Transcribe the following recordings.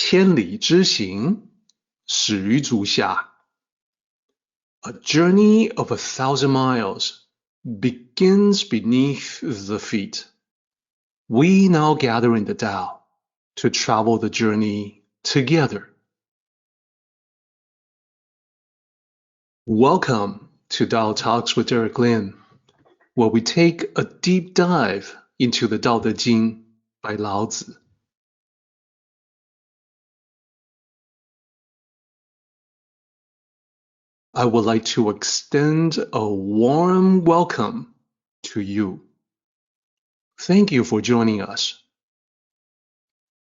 千里之行，始于足下. A journey of 1,000 miles begins beneath the feet. We now gather in the Tao to travel the journey together. Welcome to Tao Talks with Derek Lin, where we take a deep dive into the Tao Te Ching by Lao Tzu. I would like to extend a warm welcome to you. Thank you for joining us.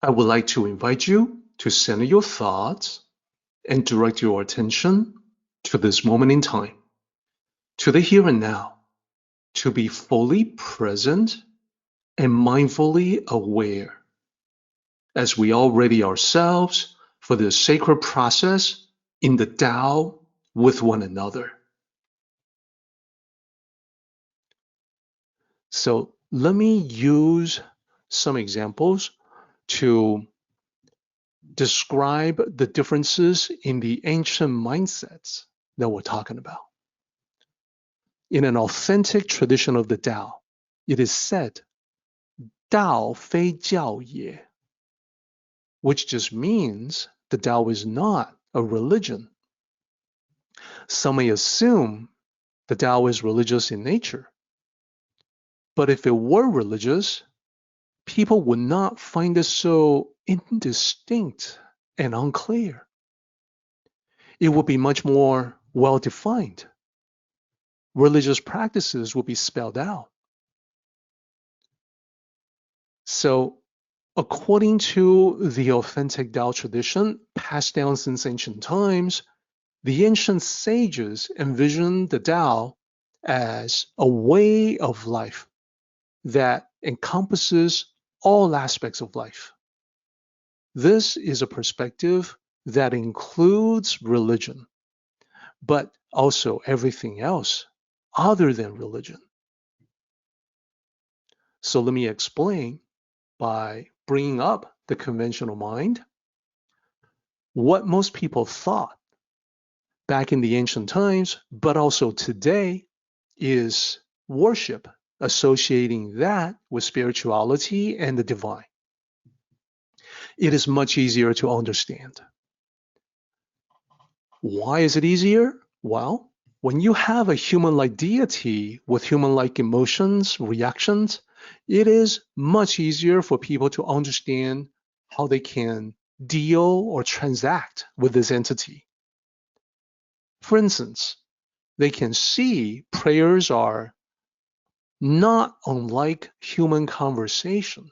I would like to invite you to center your thoughts and direct your attention to this moment in time, to the here and now, to be fully present and mindfully aware as we all ready ourselves for this sacred process in the Tao with one another. So let me use some examples to describe the differences in the ancient mindsets that we're talking about. In an authentic tradition of the Tao, it is said, Tao fei jiao ye, which just means the Tao is not a religion. Some may assume the Tao is religious in nature. But if it were religious, people would not find it so indistinct and unclear. It would be much more well-defined. Religious practices would be spelled out. So, according to the authentic Tao tradition passed down since ancient times, the ancient sages envisioned the Tao as a way of life that encompasses all aspects of life. This is a perspective that includes religion, but also everything else other than religion. So let me explain by bringing up the conventional mind. What most people thought back in the ancient times, but also today, is worship, associating that with spirituality and the divine. It is much easier to understand. Why is it easier? Well, when you have a human-like deity with human-like emotions, reactions, it is much easier for people to understand how they can deal or transact with this entity. For instance, they can see prayers are not unlike human conversation.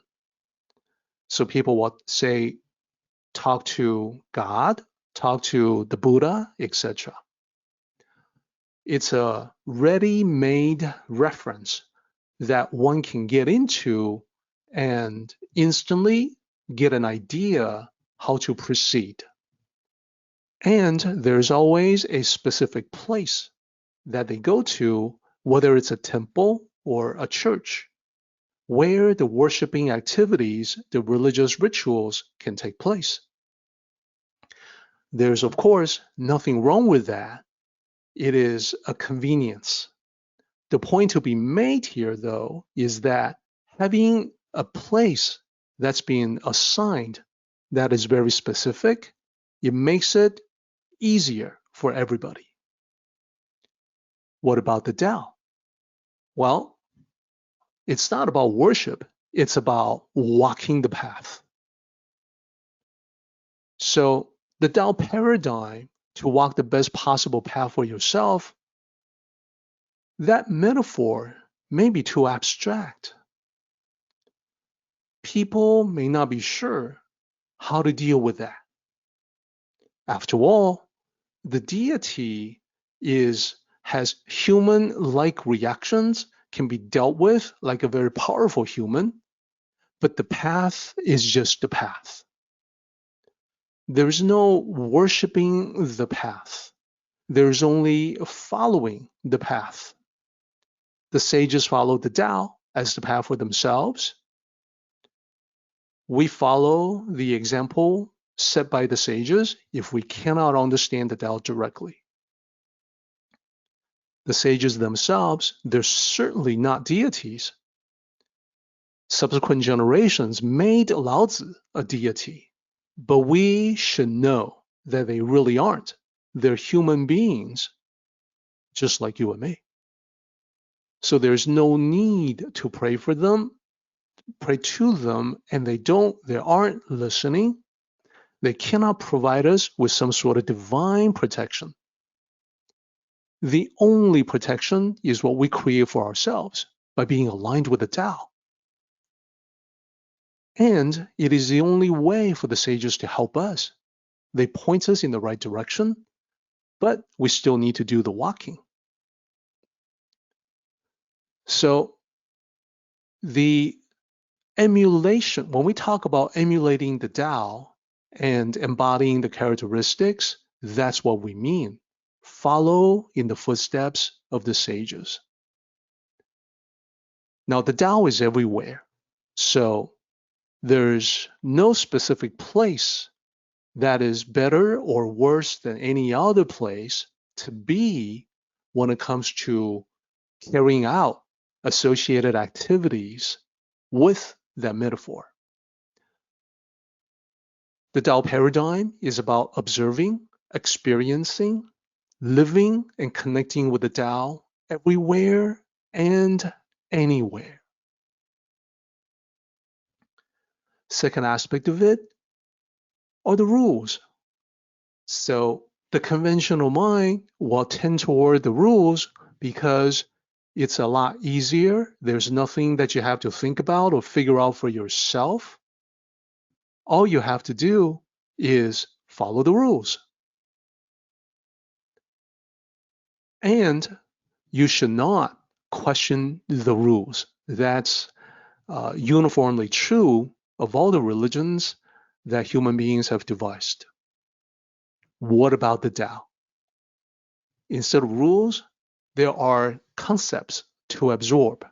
So people will say, talk to God, talk to the Buddha, etc. It's a ready-made reference that one can get into and instantly get an idea how to proceed. And there's always a specific place that they go to, whether it's a temple or a church, where the worshiping activities, the religious rituals can take place. There's, of course, nothing wrong with that. It is a convenience. The point to be made here, though, is that having a place that's being assigned that is very specific, it makes it easier for everybody. What about the Tao? Well, it's not about worship, it's about walking the path. So the Tao paradigm to walk the best possible path for yourself, that metaphor may be too abstract. People may not be sure how to deal with that. After all, the deity has human-like reactions, can be dealt with like a very powerful human, but the path is just the path. There's no worshiping the path. There's only following the path. The sages followed the Tao as the path for themselves. We follow the example set by the sages if we cannot understand the Tao directly. The sages themselves, they're certainly not deities. Subsequent generations made Lao Tzu a deity, but we should know that they really aren't. They're human beings, just like you and me. So there's no need to pray for them, pray to them, and they aren't listening. They cannot provide us with some sort of divine protection. The only protection is what we create for ourselves by being aligned with the Tao. And it is the only way for the sages to help us. They point us in the right direction, but we still need to do the walking. So the emulation, when we talk about emulating the Tao and embodying the characteristics, that's what we mean. Follow in the footsteps of the sages. Now, the Tao is everywhere, so there's no specific place that is better or worse than any other place to be when it comes to carrying out associated activities with that metaphor. The Tao paradigm is about observing, experiencing, living, and connecting with the Tao everywhere and anywhere. Second aspect of it are the rules. So the conventional mind will tend toward the rules because it's a lot easier. There's nothing that you have to think about or figure out for yourself. All you have to do is follow the rules. And you should not question the rules. That's uniformly true of all the religions that human beings have devised. What about the Tao? Instead of rules, there are concepts to absorb,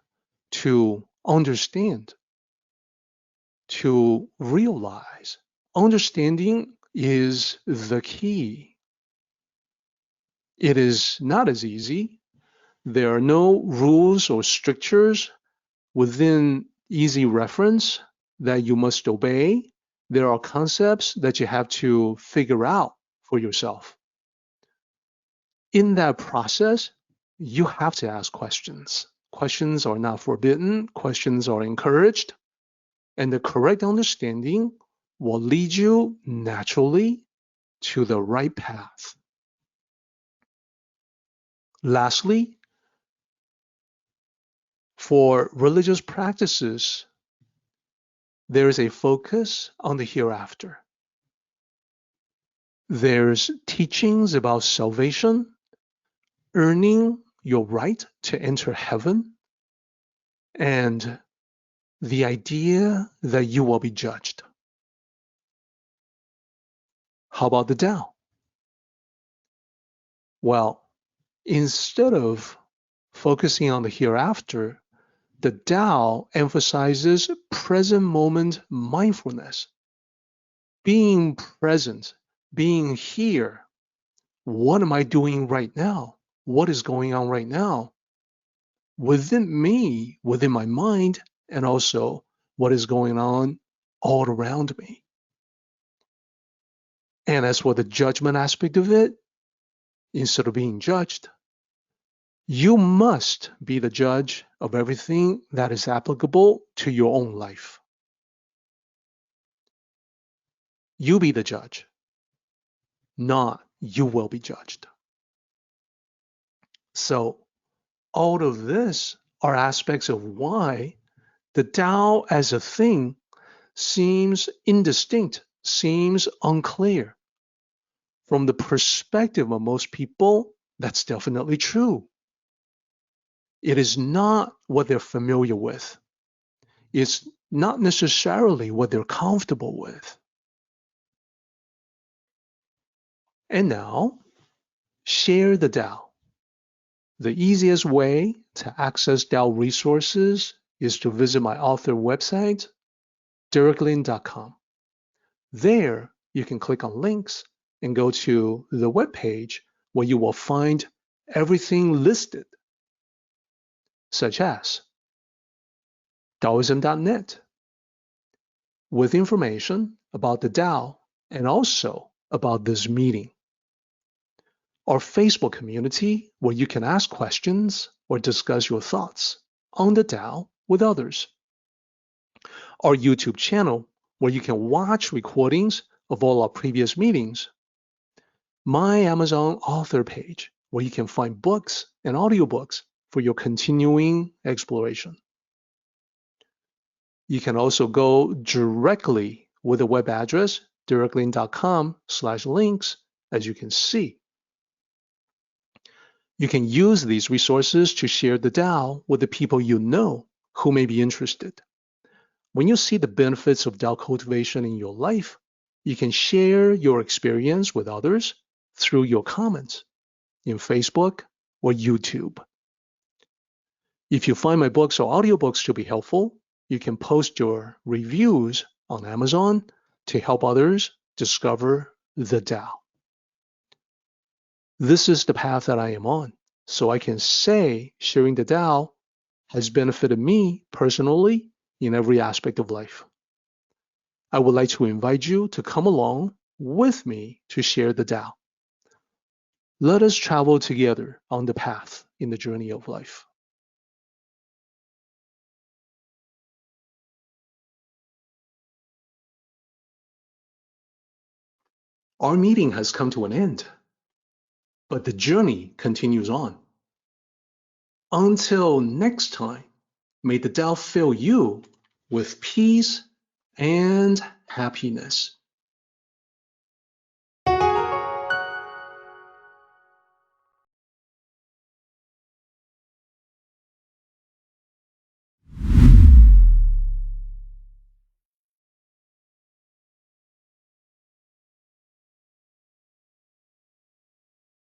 to understand, to realize. Understanding is the key. It is not as easy. There are no rules or strictures within easy reference that you must obey. There are concepts that you have to figure out for yourself. In that process, you have to ask questions. Questions are not forbidden, questions are encouraged, and the correct understanding will lead you naturally to the right path. Lastly, for religious practices, there is a focus on the hereafter. There's teachings about salvation, earning your right to enter heaven, and the idea that you will be judged. How about the Tao? Well, instead of focusing on the hereafter, the Tao emphasizes present moment mindfulness, being present, being here. What am I doing right now? What is going on right now? Within me, within my mind, and also what is going on all around me. And as for the judgment aspect of it, instead of being judged, you must be the judge of everything that is applicable to your own life. You be the judge, not you will be judged. So all of this are aspects of why the Tao as a thing seems indistinct, seems unclear. From the perspective of most people, that's definitely true. It is not what they're familiar with. It's not necessarily what they're comfortable with. And now, share the Tao. The easiest way to access Tao resources is to visit my author website, dereklin.com. There, you can click on links and go to the web page where you will find everything listed, such as Taoism.net, with information about the Tao and also about this meeting. Our Facebook community, where you can ask questions or discuss your thoughts on the Tao with others. Our YouTube channel, where you can watch recordings of all our previous meetings. My Amazon author page, where you can find books and audiobooks for your continuing exploration. You can also go directly with the web address, dereklin.com/links, as you can see. You can use these resources to share the Tao with the people you know who may be interested. When you see the benefits of Tao cultivation in your life, you can share your experience with others through your comments in Facebook or YouTube. If you find my books or audiobooks to be helpful, you can post your reviews on Amazon to help others discover the Tao. This is the path that I am on, so I can say sharing the Tao has benefited me personally in every aspect of life. I would like to invite you to come along with me to share the Tao. Let us travel together on the path in the journey of life. Our meeting has come to an end, but the journey continues on. Until next time, may the Tao fill you with peace and happiness.